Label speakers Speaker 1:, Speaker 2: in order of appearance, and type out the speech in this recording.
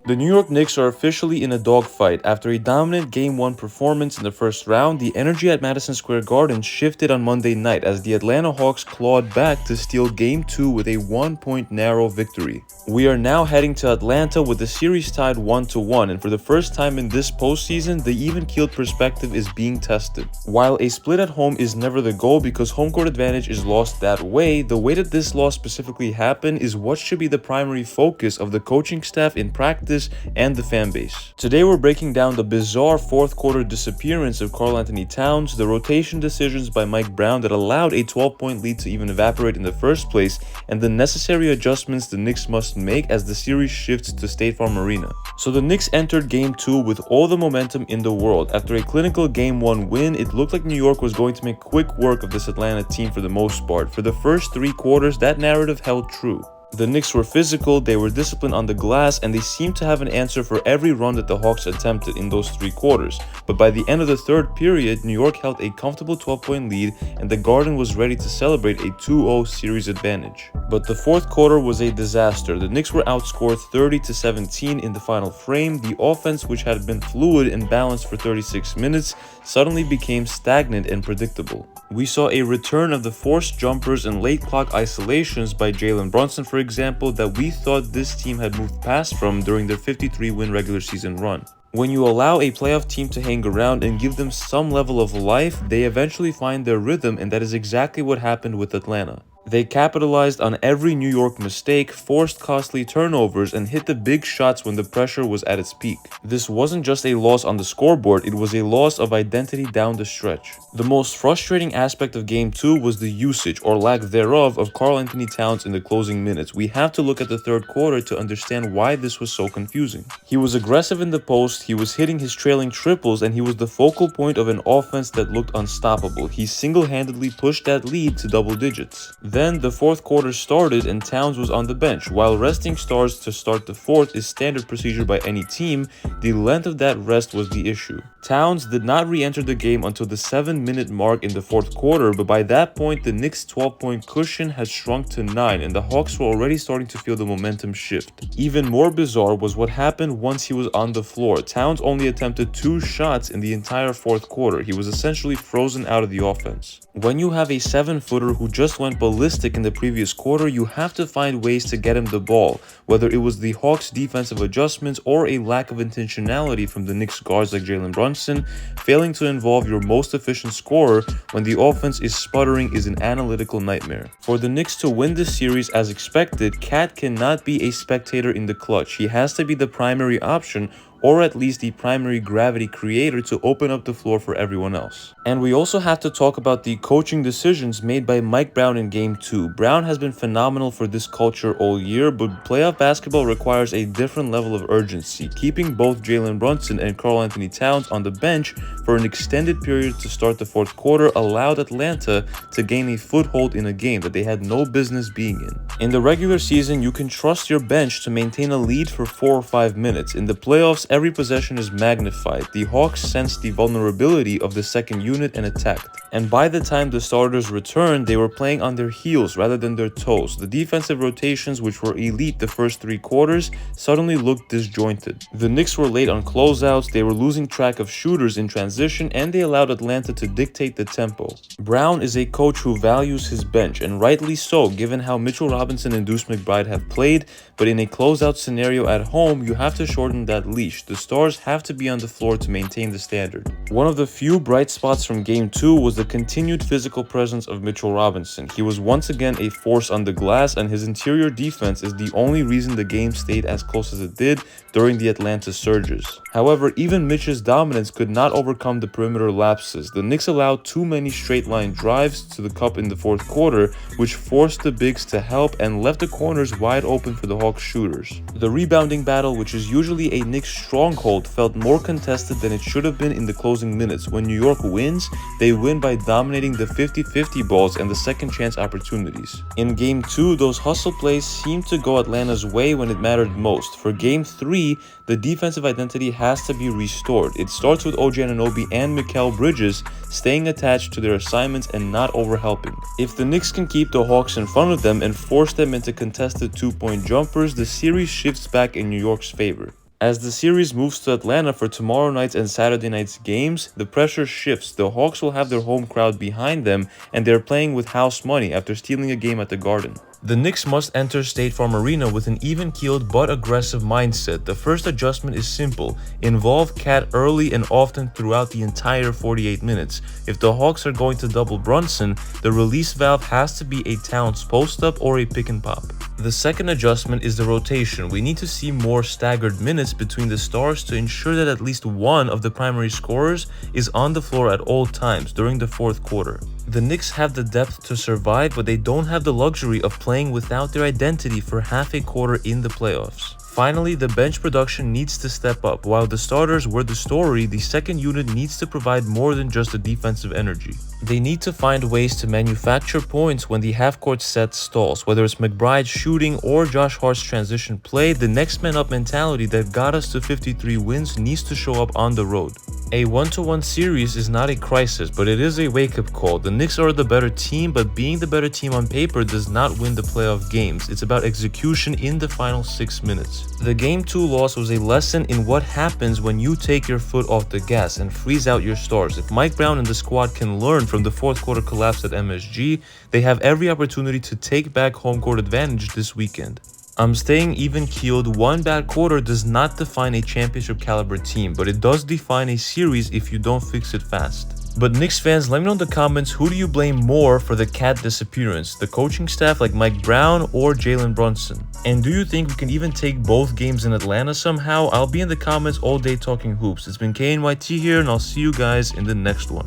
Speaker 1: The New York Knicks are officially in a dogfight. After a dominant Game 1 performance in the first round, the energy at Madison Square Garden shifted on Monday night as the Atlanta Hawks clawed back to steal Game 2 with a 1-point narrow victory. We are now heading to Atlanta with the series tied 1-1, and for the first time in this postseason, the even-keeled perspective is being tested. While a split at home is never the goal because home court advantage is lost that way, the way that this loss specifically happened is what should be the primary focus of the coaching staff in practice and the fan base. Today we're breaking down the bizarre fourth quarter disappearance of Karl-Anthony Towns, the rotation decisions by Mike Brown that allowed a 12-point lead to even evaporate in the first place, and the necessary adjustments the Knicks must make as the series shifts to State Farm Arena. So the Knicks entered Game 2 with all the momentum in the world. After a clinical Game 1 win, it looked like New York was going to make quick work of this Atlanta team for the most part. For the first 3 quarters, that narrative held true. The Knicks were physical, they were disciplined on the glass, and they seemed to have an answer for every run that the Hawks attempted in those 3 quarters. But by the end of the third period, New York held a comfortable 12-point lead, and the Garden was ready to celebrate a 2-0 series advantage. But the fourth quarter was a disaster. The Knicks were outscored 30-17 in the final frame. The offense, which had been fluid and balanced for 36 minutes, suddenly became stagnant and predictable. We saw a return of the forced jumpers and late clock isolations by Jalen Brunson, for example, that we thought this team had moved past from during their 53-win regular season run. When you allow a playoff team to hang around and give them some level of life, they eventually find their rhythm, and that is exactly what happened with Atlanta. They capitalized on every New York mistake, forced costly turnovers, and hit the big shots when the pressure was at its peak. This wasn't just a loss on the scoreboard, it was a loss of identity down the stretch. The most frustrating aspect of Game 2 was the usage, or lack thereof, of Karl-Anthony Towns in the closing minutes. We have to look at the third quarter to understand why this was so confusing. He was aggressive in the post, he was hitting his trailing triples, and he was the focal point of an offense that looked unstoppable. He single-handedly pushed that lead to double digits. Then the fourth quarter started and Towns was on the bench. While resting stars to start the fourth is standard procedure by any team, the length of that rest was the issue. Towns did not re-enter the game until the 7-minute mark in the fourth quarter, but by that point the Knicks' 12-point cushion had shrunk to 9 and the Hawks were already starting to feel the momentum shift. Even more bizarre was what happened once he was on the floor. Towns only attempted 2 shots in the entire fourth quarter. He was essentially frozen out of the offense. When you have a 7-footer who just went ballistic in the previous quarter, you have to find ways to get him the ball, whether it was the Hawks' defensive adjustments or a lack of intentionality from the Knicks guards like Jalen Brunson. Failing to involve your most efficient scorer when the offense is sputtering is an analytical nightmare. For the Knicks to win this series as expected, KAT cannot be a spectator in the clutch. He has to be the primary option, or at least the primary gravity creator, to open up the floor for everyone else. And we also have to talk about the coaching decisions made by Mike Brown in Game 2. Brown has been phenomenal for this culture all year, but playoff basketball requires a different level of urgency. Keeping both Jalen Brunson and Karl-Anthony Towns on the bench for an extended period to start the fourth quarter allowed Atlanta to gain a foothold in a game that they had no business being in. In the regular season, you can trust your bench to maintain a lead for 4 or 5 minutes. In the playoffs, every possession is magnified. The Hawks sensed the vulnerability of the second unit and attacked. And by the time the starters returned, they were playing on their heels rather than their toes. The defensive rotations, which were elite the first 3 quarters, suddenly looked disjointed. The Knicks were late on closeouts, they were losing track of shooters in transition, and they allowed Atlanta to dictate the tempo. Brown is a coach who values his bench, and rightly so, given how Mitchell Robinson and Deuce McBride have played, but in a closeout scenario at home, you have to shorten that leash. The stars have to be on the floor to maintain the standard. One of the few bright spots from Game 2 was the continued physical presence of Mitchell Robinson. He was once again a force on the glass, and his interior defense is the only reason the game stayed as close as it did during the Atlanta surges. However, even Mitch's dominance could not overcome the perimeter lapses. The Knicks allowed too many straight-line drives to the cup in the fourth quarter, which forced the bigs to help and left the corners wide open for the Hawks shooters. The rebounding battle, which is usually a Knicks stronghold, felt more contested than it should have been in the closing minutes. When New York wins, they win by dominating the 50-50 balls and the second chance opportunities. In Game 2, those hustle plays seemed to go Atlanta's way when it mattered most. For Game 3, the defensive identity has to be restored. It starts with OG Anunoby and Mikal Bridges staying attached to their assignments and not overhelping. If the Knicks can keep the Hawks in front of them and force them into contested 2-point jumpers, the series shifts back in New York's favor. As the series moves to Atlanta for tomorrow night's and Saturday night's games, the pressure shifts. The Hawks will have their home crowd behind them, and they're playing with house money after stealing a game at the Garden. The Knicks must enter State Farm Arena with an even-keeled but aggressive mindset. The first adjustment is simple: involve KAT early and often throughout the entire 48 minutes. If the Hawks are going to double Brunson, the release valve has to be a Towns post-up or a pick and pop. The second adjustment is the rotation. We need to see more staggered minutes between the stars to ensure that at least one of the primary scorers is on the floor at all times during the fourth quarter. The Knicks have the depth to survive, but they don't have the luxury of playing without their identity for half a quarter in the playoffs. Finally, the bench production needs to step up. While the starters were the story, the second unit needs to provide more than just the defensive energy. They need to find ways to manufacture points when the half-court set stalls. Whether it's McBride's shooting or Josh Hart's transition play, the next man up mentality that got us to 53 wins needs to show up on the road. A 1-to-1 series is not a crisis, but it is a wake-up call. The Knicks are the better team, but being the better team on paper does not win the playoff games. It's about execution in the final 6 minutes. The Game 2 loss was a lesson in what happens when you take your foot off the gas and freeze out your stars. If Mike Brown and the squad can learn from the fourth quarter collapse at MSG, they have every opportunity to take back home court advantage this weekend. I'm staying even-keeled. One bad quarter does not define a championship caliber team, but it does define a series if you don't fix it fast. But Knicks fans, let me know in the comments, who do you blame more for the KAT disappearance? The coaching staff like Mike Brown or Jalen Brunson? And do you think we can even take both games in Atlanta somehow? I'll be in the comments all day talking hoops. It's been KNYT here, and I'll see you guys in the next one.